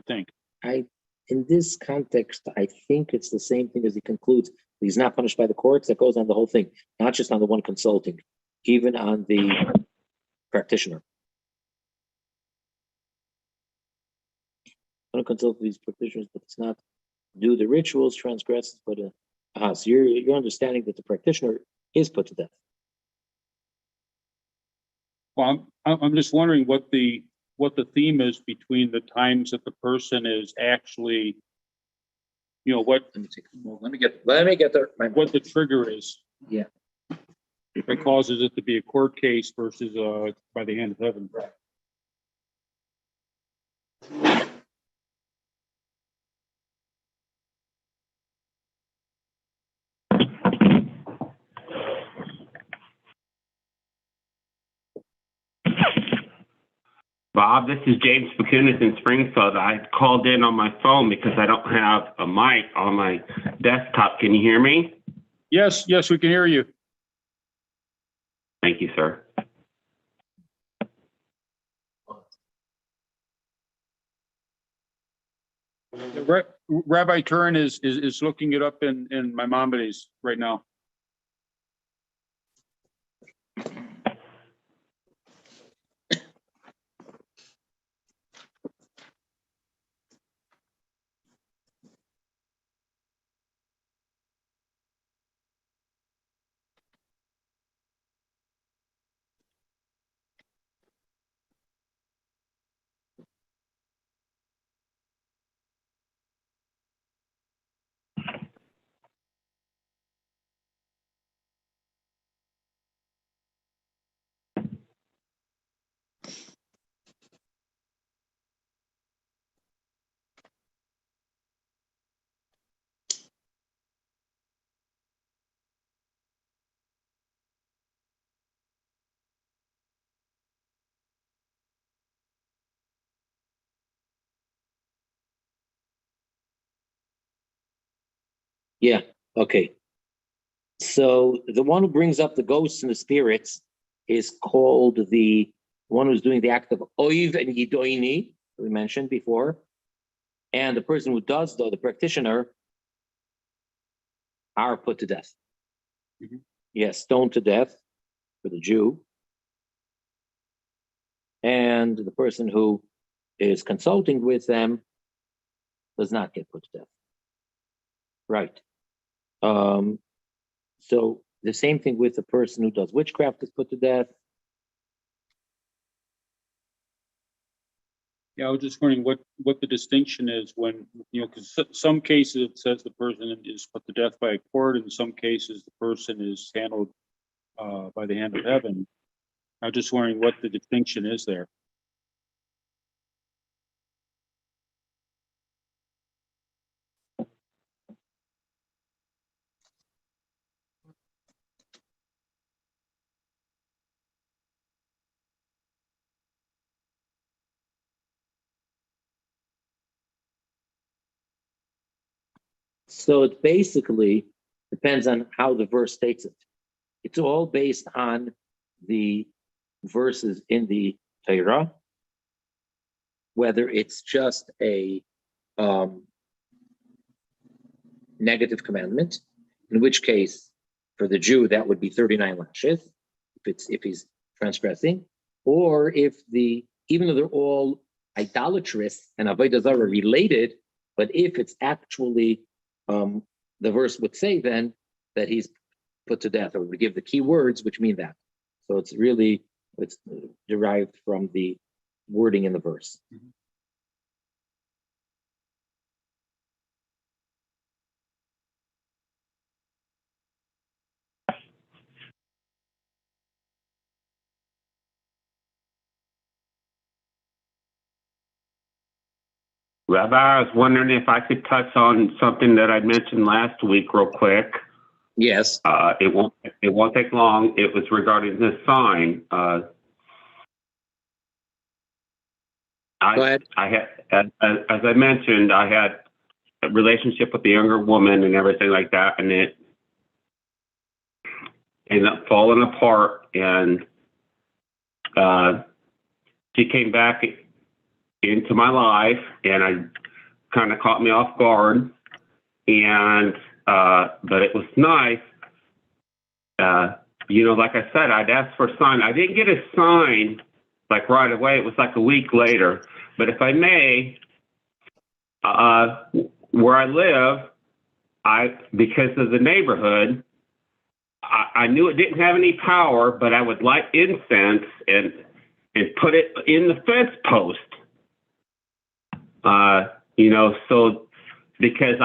Speaker 2: think.
Speaker 1: In this context, I think it's the same thing as he concludes. He's not punished by the courts. That goes on the whole thing, not just on the one consulting, even on the practitioner. One consult these practitioners, but it's not do the rituals, transgress, but so you're understanding that the practitioner is put to death.
Speaker 2: Well, I'm just wondering what the theme is between the times that the person is actually, what.
Speaker 1: Let me get there.
Speaker 2: What the trigger is.
Speaker 1: Yeah.
Speaker 2: That causes it to be a court case versus by the hand of heaven.
Speaker 4: Bob, this is James Bakunis in Springfield. I called in on my phone because I don't have a mic on my desktop. Can you hear me?
Speaker 2: Yes, we can hear you.
Speaker 4: Thank you, sir.
Speaker 2: Rabbi Turin is looking it up in Maimonides right now.
Speaker 1: Yeah, okay. So the one who brings up the ghosts and the spirits is called the one who's doing the act of oiv and yidoini, we mentioned before. And the person who does, though, the practitioner, are put to death.
Speaker 2: Mhm.
Speaker 1: Yes, stoned to death for the Jew. And the person who is consulting with them does not get put to death. Right. So the same thing with the person who does witchcraft is put to death.
Speaker 2: Yeah, I was just wondering what the distinction is when, because some cases it says the person is put to death by a court, in some cases the person is handled by the hand of heaven. I'm just wondering what the distinction is there.
Speaker 1: So it basically depends on how the verse states it. It's all based on the verses in the Torah, whether it's just a negative commandment, in which case for the Jew that would be 39 lashes if he's transgressing, or if even though they're all idolatrous and avodah zarah related, but if it's actually the verse would say then that he's put to death, or would give the key words which mean that. So it's derived from the wording in the verse.
Speaker 2: Mm-hmm.
Speaker 4: Rabbi, I was wondering if I could touch on something that I mentioned last week real quick.
Speaker 1: Yes.
Speaker 4: It won't take long. It was regarding this sign.
Speaker 1: Go ahead.
Speaker 4: I had, as I mentioned, I had a relationship with the younger woman and everything like that, and it ended up falling apart. And she came back into my life, and I kind of caught me off guard. And but it was nice. Like I said, I'd asked for a sign. I didn't get a sign like right away. It was like a week later. But if I may, where I live, because of the neighborhood, I knew it didn't have any power, but I would light incense and put it in the fence post. So because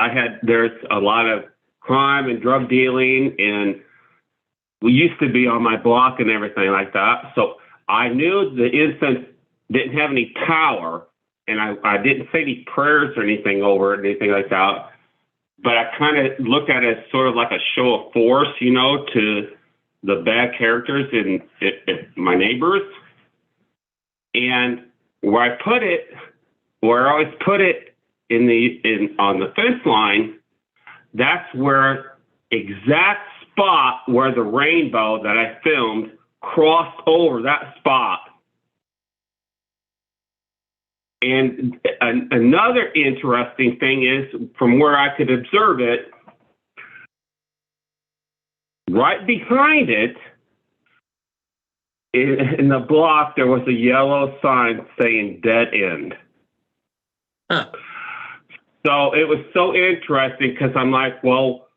Speaker 4: there's a lot of crime and drug dealing, and we used to be on my block and everything like that. So I knew the incense didn't have any power, and I didn't say any prayers or anything over it, anything like that. But I kind of looked at it as sort of like a show of force, to the bad characters in my neighbors. And where I always put it on the fence line, that's where exact spot where the rainbow that I filmed crossed over that spot. And another interesting thing is, from where I could observe it, right behind it, in the block, there was a yellow sign saying dead end.
Speaker 1: Huh.
Speaker 4: So it was so interesting, because I'm like, well,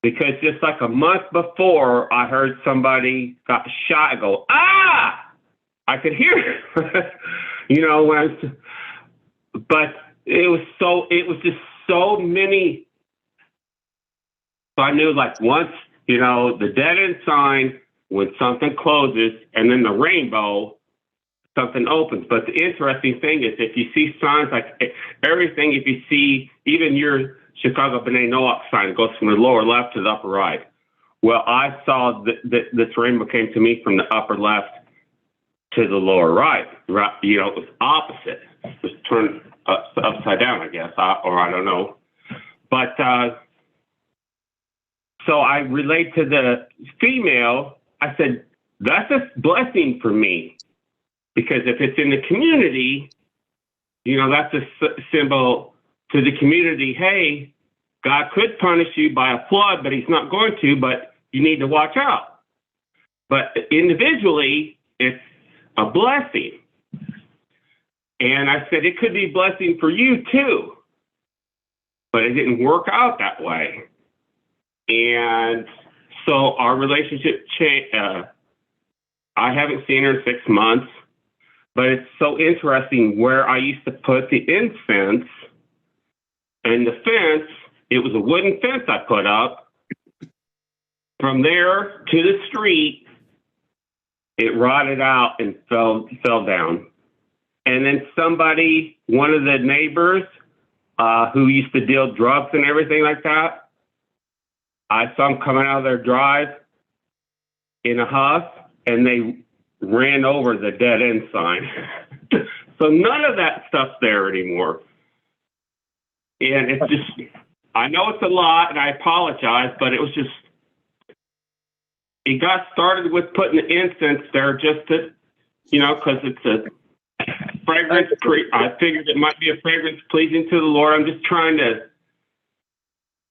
Speaker 4: because just like a month before, I heard somebody got shot and go, ah! I could hear it. But it was just so many. So I knew, like, once, the dead end sign, when something closes, and then the rainbow, something opens. But the interesting thing is, if you see signs like everything, if you see even your Chicago B'nai Noach sign, it goes from the lower left to the upper right. Well, I saw this rainbow came to me from the upper left to the lower right. It was opposite. It was turned upside down, I guess, or I don't know. But So I relate to the female. I said, that's a blessing for me, because if it's in the community, you know, that's a symbol to the community. Hey, God could punish you by a flood, but he's not going to, but you need to watch out. But individually, it's a blessing. And I said, it could be a blessing for you too, but it didn't work out that way. And so our relationship changed. I haven't seen her in 6 months, but it's so interesting where I used to put the incense and the fence. It was a wooden fence I put up. From there to the street, it rotted out and fell down. And then somebody, one of the neighbors who used to deal drugs and everything like that, I saw them coming out of their drive in a huff, and they ran over the dead end sign. So none of that stuff's there anymore. And it's just, I know it's a lot, and I apologize, but it was just, it got started with putting the incense there just to, you know, because it's a fragrance. I figured it might be a fragrance pleasing to the Lord. I'm just trying to,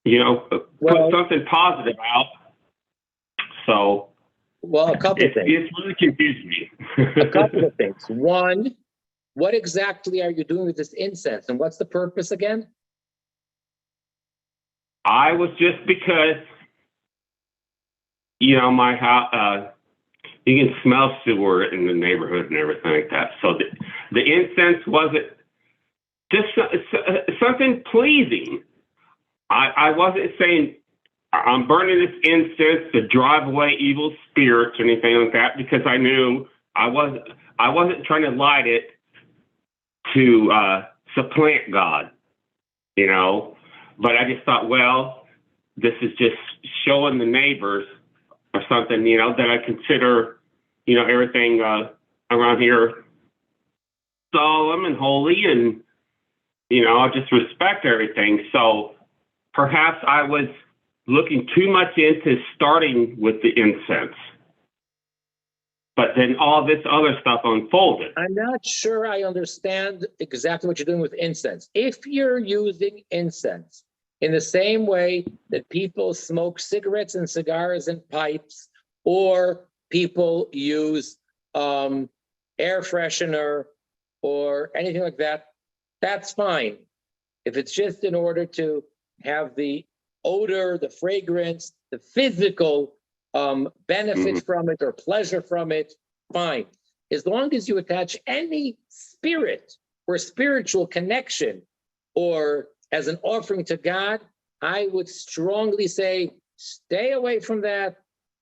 Speaker 4: you know, put something positive out. So,
Speaker 1: well, a couple of things.
Speaker 4: It's really confused me.
Speaker 1: A couple of things. One, what exactly are you doing with this incense, and what's the purpose again?
Speaker 4: I was just because, you know, my house, you can smell sewer in the neighborhood and everything like that. So the incense wasn't just something pleasing. I wasn't saying I'm burning this incense to drive away evil spirits or anything like that, because I knew I wasn't trying to light it to supplant God, you know. But I just thought, well, this is just showing the neighbors or something, you know, that I consider, you know, everything around here solemn and holy, and, you know, I just respect everything. So perhaps I was looking too much into starting with the incense, but then all this other stuff unfolded.
Speaker 1: I'm not sure I understand exactly what you're doing with incense. If you're using incense in the same way that people smoke cigarettes and cigars and pipes, or people use air freshener or anything like that, that's fine. If it's just in order to have the odor, the fragrance, the physical benefit from it or pleasure from it, fine. As long as you attach any spirit or spiritual connection or as an offering to God, I would strongly say, stay away from that.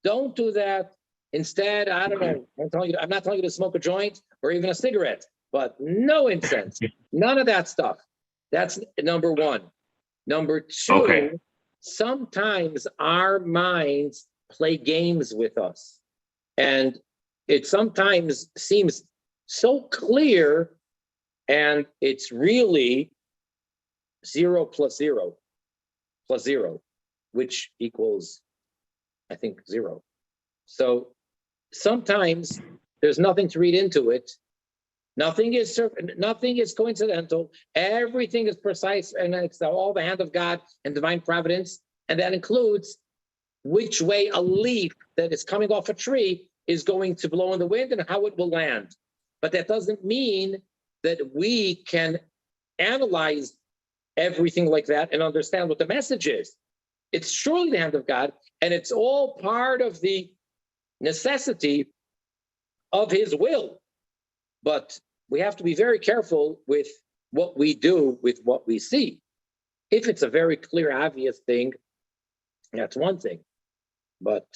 Speaker 1: Don't do that. Instead, I don't know, I'm not telling you to smoke a joint or even a cigarette, but no incense, none of that stuff. That's number one. Number two, sometimes our minds play games with us. And it sometimes seems so clear, and it's really 0 plus 0 plus 0, which equals, I think, 0. So sometimes there's nothing to read into it. Nothing is coincidental. Everything is precise, and it's all the hand of God and divine providence. And that includes which way a leaf that is coming off a tree is going to blow in the wind and how it will land. But that doesn't mean that we can analyze everything like that and understand what the message is. It's surely the hand of God, and it's all part of the necessity of his will. But we have to be very careful with what we do with what we see. If it's a very clear, obvious thing, that's one thing. But,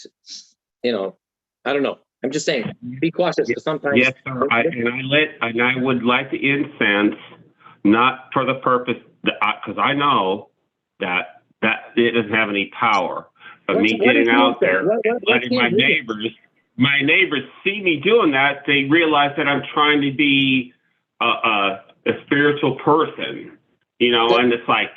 Speaker 1: you know, I don't know. I'm just saying, be cautious. Sometimes.
Speaker 4: Yes, sir. And I would light the incense, not for the purpose, because I know that it doesn't have any power. But me getting out there, letting my neighbors see me doing that, they realize that I'm trying to be a spiritual person, you know, and it's like,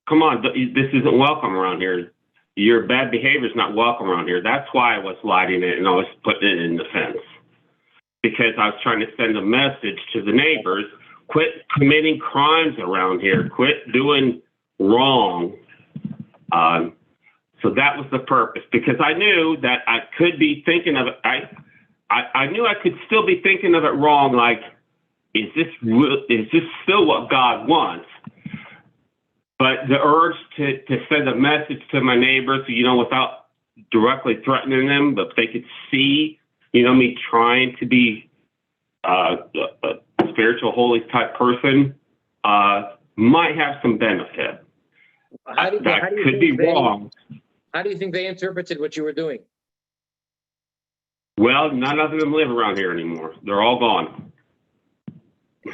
Speaker 4: come on, this isn't welcome around here. your bad behavior is not welcome around here. That's why I was lighting it and I was putting it in the fence. Because I was trying to send a message to the neighbors, quit committing crimes around here, quit doing wrong. So that was the purpose, because I knew that I could be thinking of it. I knew I could still be thinking of it wrong. Like, is this still what God wants? But the urge to send a message to my neighbors, without directly threatening them, but they could see, me trying to be a spiritual, holy type person, might have some benefit. That could be wrong.
Speaker 1: How do you think they interpreted what you were doing?
Speaker 4: Well, none of them live around here anymore. They're all gone.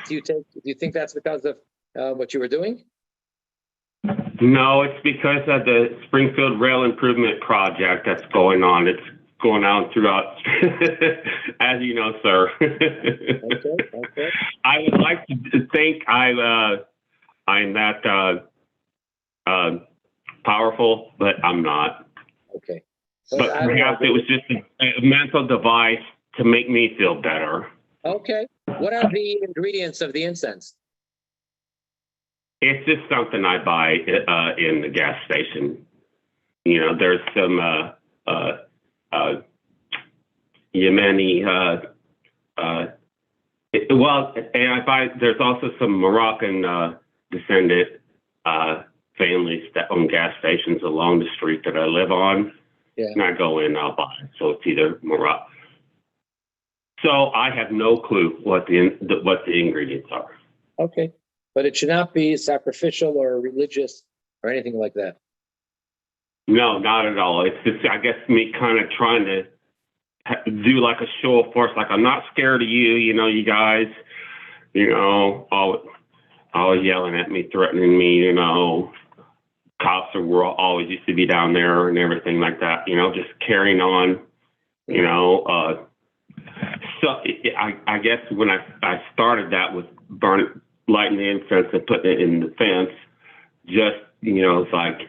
Speaker 1: Do you think that's because of what you were doing?
Speaker 4: No, it's because of the Springfield Rail Improvement Project that's going on. It's going on throughout, as you know, sir.
Speaker 1: Okay.
Speaker 4: I would like to think I'm that powerful, but I'm not.
Speaker 1: Okay.
Speaker 4: But perhaps it was just a mental device to make me feel better.
Speaker 1: Okay. What are the ingredients of the incense?
Speaker 4: It's just something I buy in the gas station. There's some Yemeni, and I buy. There's also some Moroccan descendant families that own gas stations along the street that I live on.
Speaker 1: Yeah.
Speaker 4: And I go in, I'll buy it. So it's either Morocco. So I have no clue what the ingredients are.
Speaker 1: Okay. But it should not be sacrificial or religious or anything like that.
Speaker 4: No, not at all. It's just, I guess, me kind of trying to do like a show of force. Like, I'm not scared of you, you guys, always yelling at me, threatening me, cops were always used to be down there and everything like that, just carrying on, So I guess when I started that with lighting the incense and putting it in the fence, just, it's like,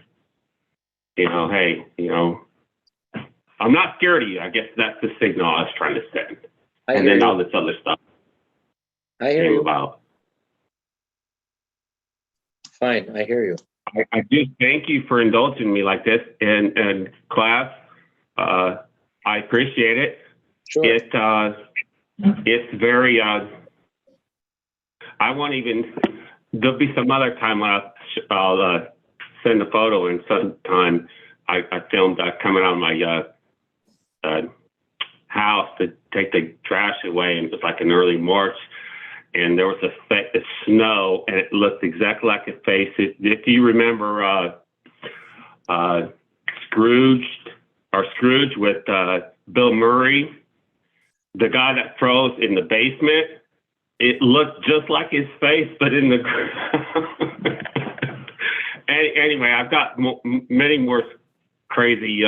Speaker 4: hey, I'm not scared of you. I guess that's the signal I was trying to send. And then all this other stuff came about.
Speaker 1: Fine, I hear you.
Speaker 4: I do thank you for indulging me like this in class. I appreciate it.
Speaker 1: Sure.
Speaker 4: It's very, I won't even, there'll be some other time when I'll send a photo, and sometime I filmed coming out of my house to take the trash away, and it was like in early March, and there was a snow, and it looked exactly like a face. If you remember Scrooge with Bill Murray, the guy that froze in the basement, it looked just like his face, but in the ground. Anyway, I've got many more crazy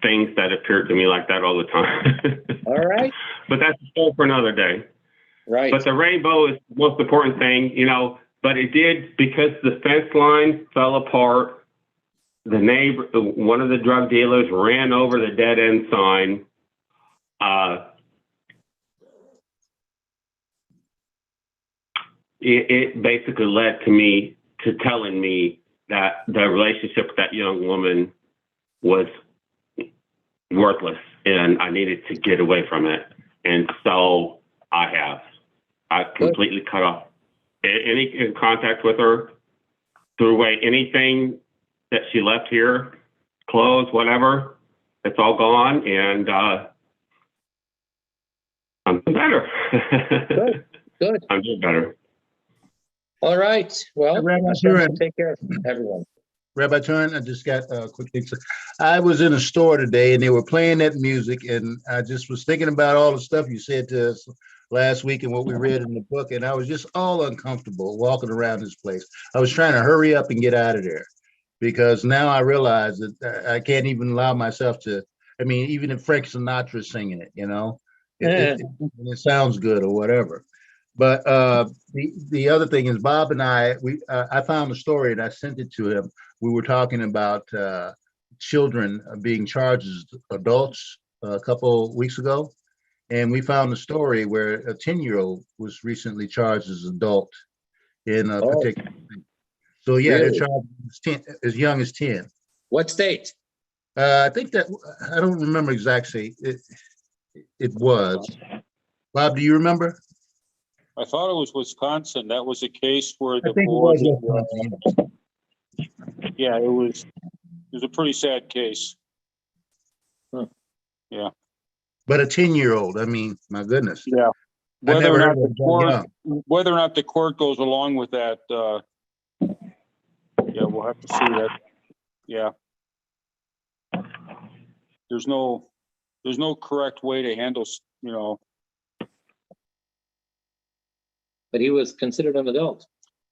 Speaker 4: things that appear to me like that all the time.
Speaker 1: All right.
Speaker 4: But that's a story for another day.
Speaker 1: Right.
Speaker 4: But the rainbow is the most important thing, but it did, because the fence line fell apart. The neighbor, one of the drug dealers, ran over the dead end sign. It basically led to telling me that the relationship with that young woman was worthless and I needed to get away from it. And so I've completely cut off any contact with her, threw away anything that she left here, clothes, whatever. It's all gone, and I'm doing better.
Speaker 1: Good.
Speaker 4: I'm doing better.
Speaker 1: All right. Well,
Speaker 5: Rabbi Turin.
Speaker 1: take care, everyone.
Speaker 5: Rabbi Turin, I just got a quick thing. I was in a store today and they were playing that music, and I just was thinking about all the stuff you said to us last week and what we read in the book, and I was just all uncomfortable walking around this place. I was trying to hurry up and get out of there, because now I realize that I can't even allow myself to, even if Frank Sinatra's singing it, it sounds good or whatever. But the other thing is, Bob and I found a story and I sent it to him. We were talking about children being charged as adults a couple weeks ago. And we found a story where a 10-year-old was recently charged as adult in a
Speaker 1: Oh.
Speaker 5: particular thing. So yeah, they're
Speaker 1: Really?
Speaker 5: charged as young as 10.
Speaker 1: What state?
Speaker 5: I think that, I don't remember exactly. It was. Bob, do you remember?
Speaker 2: I thought it was Wisconsin. That was a case where
Speaker 5: I
Speaker 2: the
Speaker 5: think it
Speaker 2: board,
Speaker 5: was Wisconsin.
Speaker 2: yeah, it was a pretty sad case.
Speaker 5: But a 10-year-old, I mean, my goodness.
Speaker 2: Yeah.
Speaker 5: I
Speaker 2: Whether
Speaker 5: never
Speaker 2: or
Speaker 5: heard
Speaker 2: not
Speaker 5: of
Speaker 2: the
Speaker 5: it that
Speaker 2: court,
Speaker 5: young.
Speaker 2: whether or not the court goes along with that, yeah, we'll have to see that. Yeah. There's no correct way to handle, you know,
Speaker 1: But he was considered an adult.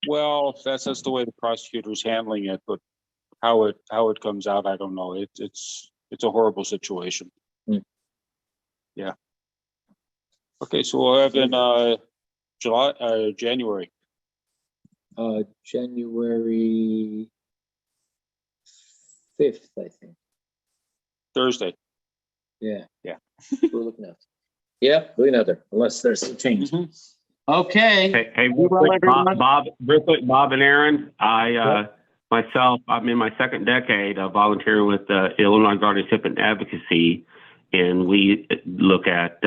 Speaker 2: well, that's the way the prosecutor's handling it, but how it comes out, I don't know. It's a horrible situation.
Speaker 1: Hmm.
Speaker 2: Yeah. Okay, so we'll have in January.
Speaker 1: January 5th, I think.
Speaker 2: Thursday.
Speaker 1: Yeah.
Speaker 2: Yeah.
Speaker 1: We're looking at. Yep, we're looking at it, unless there's some change.
Speaker 2: Mhm.
Speaker 1: Okay.
Speaker 4: Hey, real quick, Bob and Aaron, myself, I'm in my second decade of volunteering with the Illinois Guardianship and Advocacy, and we look at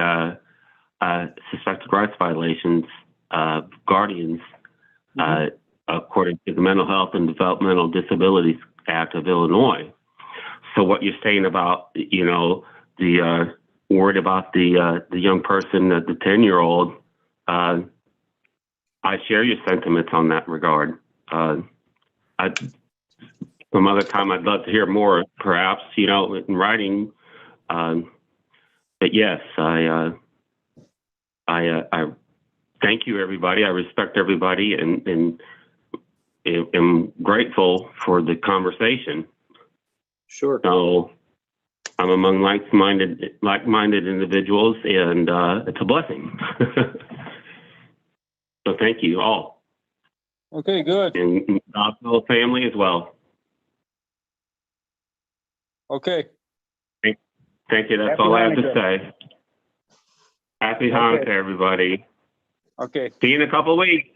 Speaker 4: suspected rights violations of guardians according to the Mental Health and Developmental Disabilities Act of Illinois. So what you're saying about, you know, the worried about the young person, the 10-year-old, I share your sentiments on that regard. Some other time I'd love to hear more, perhaps, you know, in writing. But yes, I thank you, everybody. I respect everybody, and am grateful for the conversation.
Speaker 1: Sure.
Speaker 4: So I'm among like-minded individuals, and it's a blessing. So thank you all,
Speaker 2: Okay, good.
Speaker 4: and God's whole family as well.
Speaker 2: Okay.
Speaker 4: Thank you. That's
Speaker 2: Happy
Speaker 4: all I have to
Speaker 2: Hanukkah.
Speaker 4: say. Happy Hanukkah, everybody.
Speaker 2: Okay.
Speaker 4: See you in a couple of weeks.